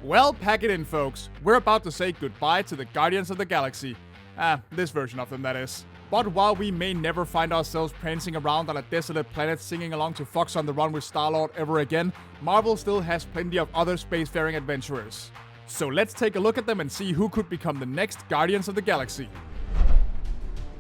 Well, pack it in, folks. We're about to say goodbye to the Guardians of the Galaxy. This version of them, that is. But while we may never find ourselves prancing around on a desolate planet singing along to Fox on the Run with Star-Lord ever again, Marvel still has plenty of other spacefaring adventurers. So let's take a look at them and see who could become the next Guardians of the Galaxy.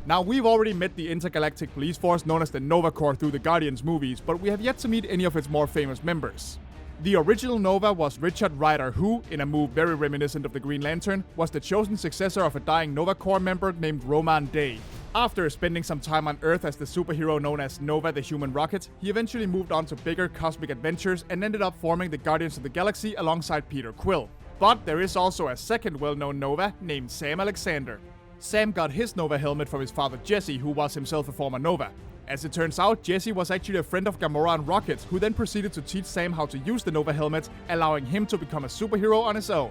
Now, we've already met the intergalactic police force known as the Nova Corps through the Guardians movies, but we have yet to meet any of its more famous members. The original Nova was Richard Rider, who, in a move very reminiscent of the Green Lantern, was the chosen successor of a dying Nova Corps member named Roman Day. After spending some time on Earth as the superhero known as Nova the Human Rocket, he eventually moved on to bigger cosmic adventures and ended up forming the Guardians of the Galaxy alongside Peter Quill. But there is also a second well-known Nova named Sam Alexander. Sam got his Nova helmet from his father Jesse, who was himself a former Nova. As it turns out, Jesse was actually a friend of Gamora and Rocket, who then proceeded to teach Sam how to use the Nova helmet, allowing him to become a superhero on his own.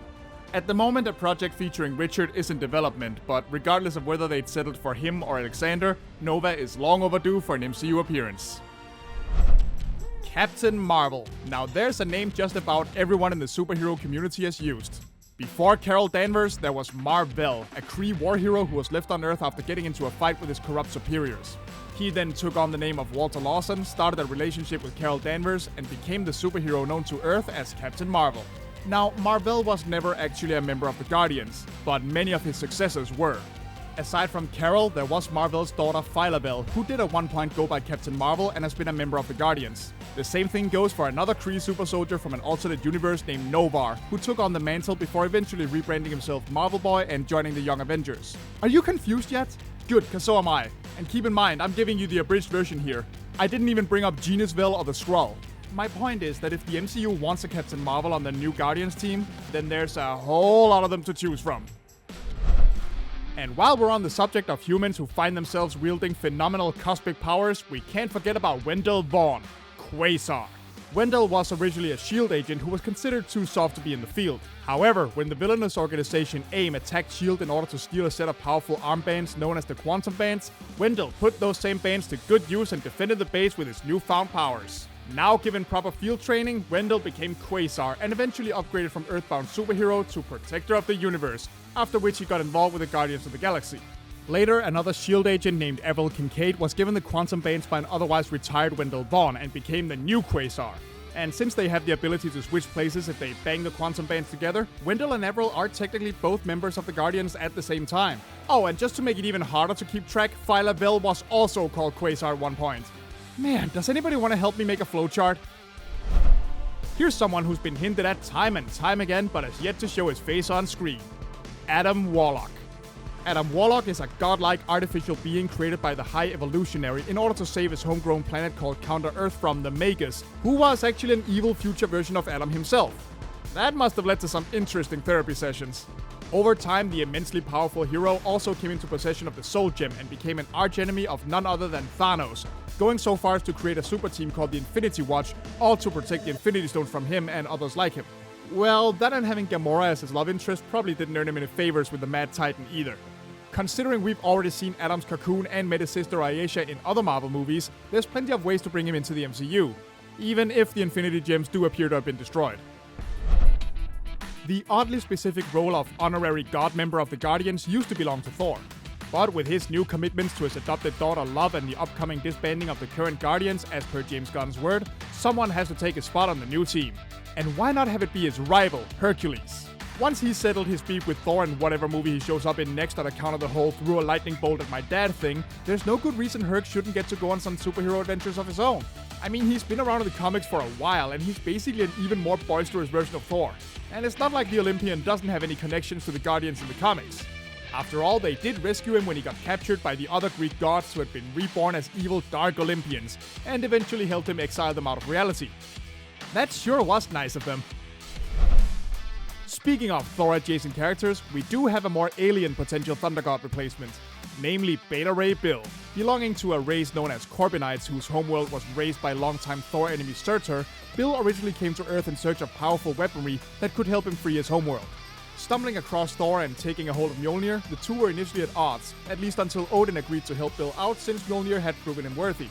At the moment, a project featuring Richard is in development, but regardless of whether they'd settled for him or Alexander, Nova is long overdue for an MCU appearance. Captain Marvel. Now there's a name just about everyone in the superhero community has used. Before Carol Danvers, there was Mar-Vell, a Kree war hero who was left on Earth after getting into a fight with his corrupt superiors. He then took on the name of Walter Lawson, started a relationship with Carol Danvers, and became the superhero known to Earth as Captain Marvel. Now, Mar-Vell was never actually a member of the Guardians, but many of his successors were. Aside from Carol, there was Mar-Vell's daughter Firelord, who did at one point go by Captain Marvel and has been a member of the Guardians. The same thing goes for another Kree super soldier from an alternate universe named Novar, who took on the mantle before eventually rebranding himself Marvel Boy and joining the Young Avengers. Are you confused yet? Good, cause so am I. And keep in mind, I'm giving you the abridged version here. I didn't even bring up Genisville or the Skrull. My point is that if the MCU wants a Captain Marvel on the new Guardians team, then there's a whole lot of them to choose from. And while we're on the subject of humans who find themselves wielding phenomenal cosmic powers, we can't forget about Wendell Vaughn, Quasar. Wendell was originally a S.H.I.E.L.D. agent who was considered too soft to be in the field. However, when the villainous organization AIM attacked S.H.I.E.L.D. in order to steal a set of powerful armbands known as the Quantum Bands, Wendell put those same bands to good use and defended the base with his newfound powers. Now given proper field training, Wendell became Quasar and eventually upgraded from Earthbound superhero to Protector of the Universe, after which he got involved with the Guardians of the Galaxy. Later, another S.H.I.E.L.D. agent named Avril Kincaid was given the Quantum Bands by an otherwise retired Wendell Vaughn and became the new Quasar. And since they have the ability to switch places if they bang the Quantum Bands together, Wendell and Avril are technically both members of the Guardians at the same time. Oh, and just to make it even harder to keep track, Firelord was also called Quasar at one point. Man, does anybody want to help me make a flowchart? Here's someone who's been hinted at time and time again, but has yet to show his face on screen. Adam Warlock. Adam Warlock is a godlike artificial being created by the High Evolutionary in order to save his homegrown planet called Counter-Earth from the Magus, who was actually an evil future version of Adam himself. That must have led to some interesting therapy sessions. Over time, the immensely powerful hero also came into possession of the Soul Gem and became an archenemy of none other than Thanos, going so far as to create a super team called the Infinity Watch, all to protect the Infinity Stones from him and others like him. Well, that and having Gamora as his love interest probably didn't earn him any favors with the Mad Titan either. Considering we've already seen Adam's cocoon and met his sister Ayesha in other Marvel movies, there's plenty of ways to bring him into the MCU, even if the Infinity Gems do appear to have been destroyed. The oddly specific role of honorary god member of the Guardians used to belong to Thor. But with his new commitments to his adopted daughter Love and the upcoming disbanding of the current Guardians, as per James Gunn's word, someone has to take his spot on the new team. And why not have it be his rival, Hercules? Once he's settled his beef with Thor in whatever movie he shows up in next on account of the whole threw a lightning bolt at my dad thing, there's no good reason Herc shouldn't get to go on some superhero adventures of his own. I mean, he's been around in the comics for a while, and he's basically an even more boisterous version of Thor. And it's not like the Olympian doesn't have any connections to the Guardians in the comics. After all, they did rescue him when he got captured by the other Greek gods who had been reborn as evil Dark Olympians, and eventually helped him exile them out of reality. That sure was nice of them. Speaking of Thor-adjacent characters, we do have a more alien potential Thunder God replacement, namely Beta Ray Bill. Belonging to a race known as Corbinites, whose homeworld was raised by longtime Thor enemy Surtur, Bill originally came to Earth in search of powerful weaponry that could help him free his homeworld. Stumbling across Thor and taking a hold of Mjolnir, the two were initially at odds, at least until Odin agreed to help Bill out since Mjolnir had proven him worthy.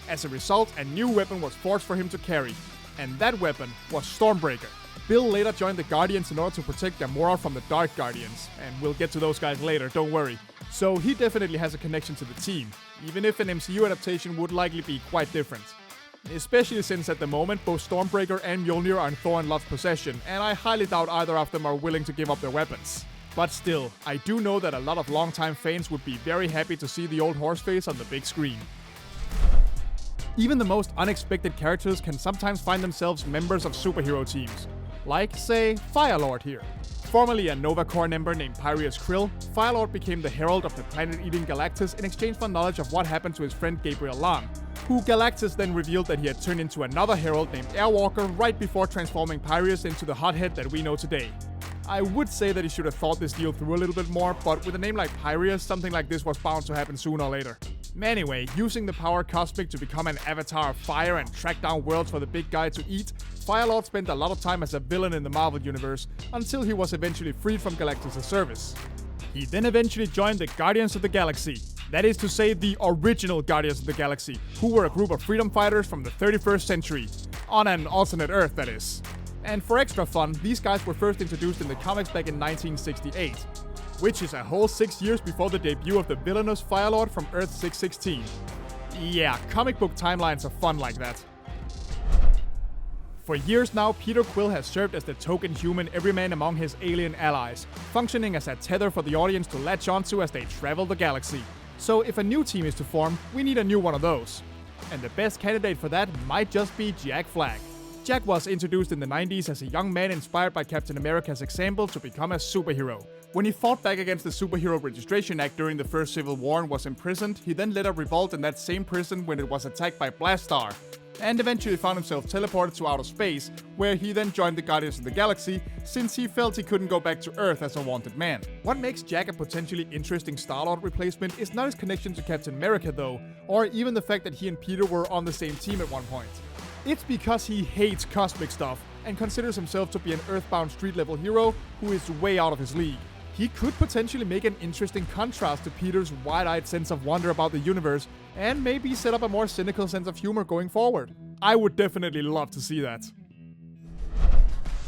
As a result, a new weapon was forged for him to carry, and that weapon was Stormbreaker. Bill later joined the Guardians in order to protect Gamora from the Dark Guardians, and we'll get to those guys later, don't worry. So he definitely has a connection to the team, even if an MCU adaptation would likely be quite different. Especially since at the moment both Stormbreaker and Mjolnir are in Thor and Love's possession, and I highly doubt either of them are willing to give up their weapons. But still, I do know that a lot of longtime fans would be very happy to see the old horseface on the big screen. Even the most unexpected characters can sometimes find themselves members of superhero teams. Like, say, Firelord here. Formerly a Nova Corps member named Peter Quill, Firelord became the herald of the planet-eating Galactus in exchange for knowledge of what happened to his friend Gabriel Lam, who Galactus then revealed that he had turned into another herald named Airwalker right before transforming Pyrrhus into the hothead that we know today. I would say that he should have thought this deal through a little bit more, but with a name like Pyrrhus, something like this was bound to happen sooner or later. Anyway, using the power Cosmic to become an avatar of fire and track down worlds for the big guy to eat, Firelord spent a lot of time as a villain in the Marvel Universe, until he was eventually freed from Galactus' service. He then eventually joined the Guardians of the Galaxy. That is to say, the original Guardians of the Galaxy, who were a group of freedom fighters from the 31st century. On an alternate Earth, that is. And for extra fun, these guys were first introduced in the comics back in 1968, which is a whole 6 years before the debut of the villainous Firelord from Earth 616. Yeah, comic book timelines are fun like that. For years now, Peter Quill has served as the token human everyman among his alien allies, functioning as a tether for the audience to latch onto as they travel the galaxy. So if a new team is to form, we need a new one of those. And the best candidate for that might just be Jack Flag. Jack was introduced in the 90s as a young man inspired by Captain America's example to become a superhero. When he fought back against the Superhero Registration Act during the First Civil War and was imprisoned, he then led a revolt in that same prison when it was attacked by Blastar, and eventually found himself teleported to outer space, where he then joined the Guardians of the Galaxy, since he felt he couldn't go back to Earth as a wanted man. What makes Jack a potentially interesting Star-Lord replacement is not his connection to Captain America though, or even the fact that he and Peter were on the same team at one point. It's because he hates cosmic stuff, and considers himself to be an Earthbound street-level hero who is way out of his league. He could potentially make an interesting contrast to Peter's wide-eyed sense of wonder about the universe, and maybe set up a more cynical sense of humor going forward. I would definitely love to see that.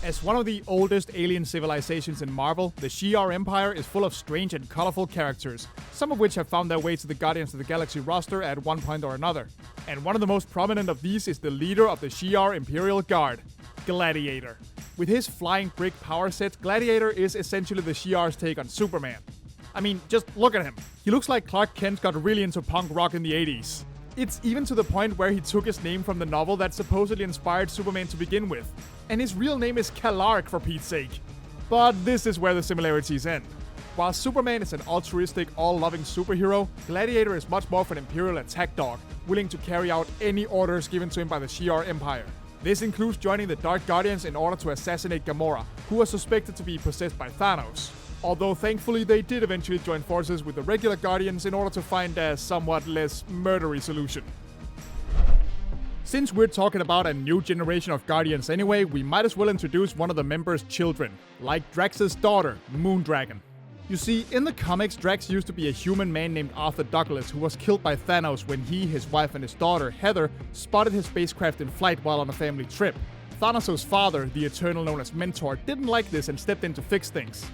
As one of the oldest alien civilizations in Marvel, the Shi'ar Empire is full of strange and colorful characters, some of which have found their way to the Guardians of the Galaxy roster at one point or another. And one of the most prominent of these is the leader of the Shi'ar Imperial Guard, Gladiator. With his flying brick power set, Gladiator is essentially the Shi'ar's take on Superman. I mean, just look at him. He looks like Clark Kent got really into punk rock in the 80s. It's even to the point where he took his name from the novel that supposedly inspired Superman to begin with. And his real name is Kalark, for Pete's sake. But this is where the similarities end. While Superman is an altruistic, all-loving superhero, Gladiator is much more of an Imperial attack dog, willing to carry out any orders given to him by the Shi'ar Empire. This includes joining the Dark Guardians in order to assassinate Gamora, who was suspected to be possessed by Thanos. Although thankfully they did eventually join forces with the regular Guardians in order to find a somewhat less murdery solution. Since we're talking about a new generation of Guardians anyway, we might as well introduce one of the members' children, like Drax's daughter, Moondragon. You see, in the comics, Drax used to be a human man named Arthur Douglas who was killed by Thanos when he, his wife, and his daughter, Heather, spotted his spacecraft in flight while on a family trip. Thanos' father, the Eternal known as Mentor, didn't like this and stepped in to fix things.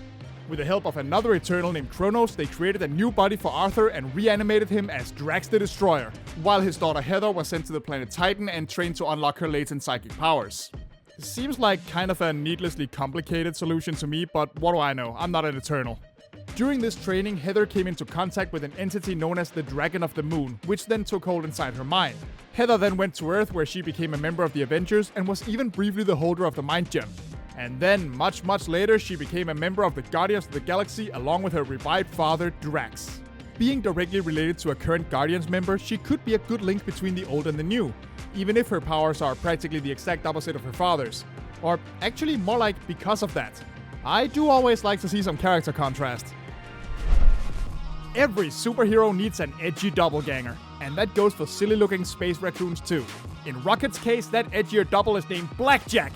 With the help of another Eternal named Kronos, they created a new body for Arthur and reanimated him as Drax the Destroyer, while his daughter Heather was sent to the planet Titan and trained to unlock her latent psychic powers. Seems like kind of a needlessly complicated solution to me, but what do I know? I'm not an Eternal. During this training, Heather came into contact with an entity known as the Dragon of the Moon, which then took hold inside her mind. Heather then went to Earth, where she became a member of the Avengers and was even briefly the holder of the Mind Gem. And then, much later, she became a member of the Guardians of the Galaxy along with her revived father, Drax. Being directly related to a current Guardians member, she could be a good link between the old and the new, even if her powers are practically the exact opposite of her father's. Or actually more like because of that. I do always like to see some character contrast. Every superhero needs an edgy doppelganger, and that goes for silly-looking space raccoons too. In Rocket's case, that edgier double is named Blackjack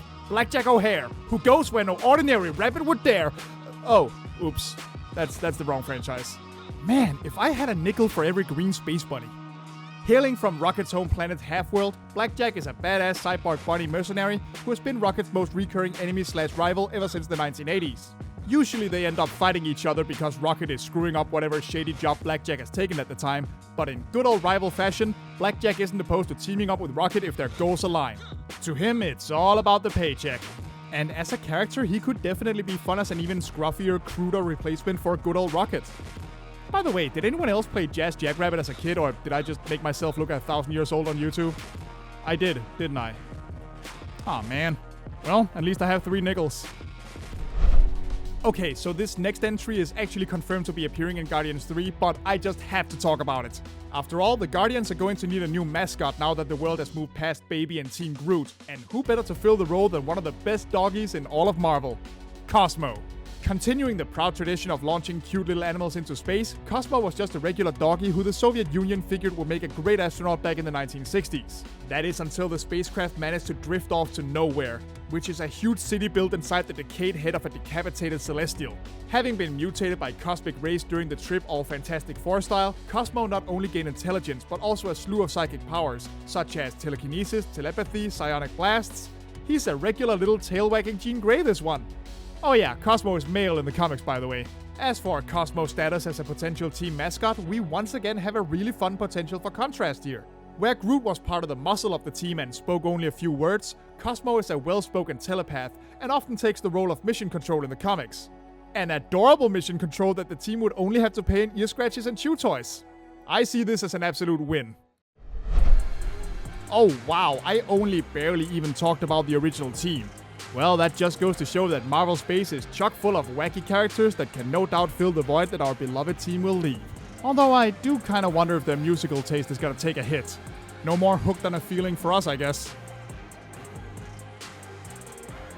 O'Hare, who goes where no ordinary rabbit would dare. Oh, oops. That's the wrong franchise. Man, if I had a nickel for every green space bunny. Hailing from Rocket's home planet Half-World, Blackjack is a badass cyborg bunny mercenary who has been Rocket's most recurring enemy/rival ever since the 1980s. Usually they end up fighting each other because Rocket is screwing up whatever shady job Blackjack has taken at the time, but in good old rival fashion, Blackjack isn't opposed to teaming up with Rocket if their goals align. To him, it's all about the paycheck. And as a character, he could definitely be fun as an even scruffier, cruder replacement for good old Rocket. By the way, did anyone else play Jazz Jackrabbit as a kid, or did I just make myself look 1,000 years old on YouTube? I did, didn't I? Aw, man. Well, at least I have 3 nickels. Okay, so this next entry is actually confirmed to be appearing in Guardians 3, but I just have to talk about it. After all, the Guardians are going to need a new mascot now that the world has moved past Baby and Team Groot, and who better to fill the role than one of the best doggies in all of Marvel? Cosmo. Continuing the proud tradition of launching cute little animals into space, Cosmo was just a regular doggy who the Soviet Union figured would make a great astronaut back in the 1960s. That is until the spacecraft managed to drift off to nowhere, which is a huge city built inside the decayed head of a decapitated Celestial. Having been mutated by cosmic rays during the trip all Fantastic Four style, Cosmo not only gained intelligence but also a slew of psychic powers, such as telekinesis, telepathy, psionic blasts. He's a regular little tail-wagging Jean Grey, this one. Oh yeah, Cosmo is male in the comics, by the way. As for Cosmo's status as a potential team mascot, we once again have a really fun potential for contrast here. Where Groot was part of the muscle of the team and spoke only a few words, Cosmo is a well-spoken telepath and often takes the role of mission control in the comics. An adorable mission control that the team would only have to pay in ear scratches and chew toys. I see this as an absolute win. Oh wow, I only barely even talked about the original team. Well, that just goes to show that Marvel Space is chock full of wacky characters that can no doubt fill the void that our beloved team will leave. Although I do kinda wonder if their musical taste is gonna take a hit. No more Hooked on a Feeling for us, I guess.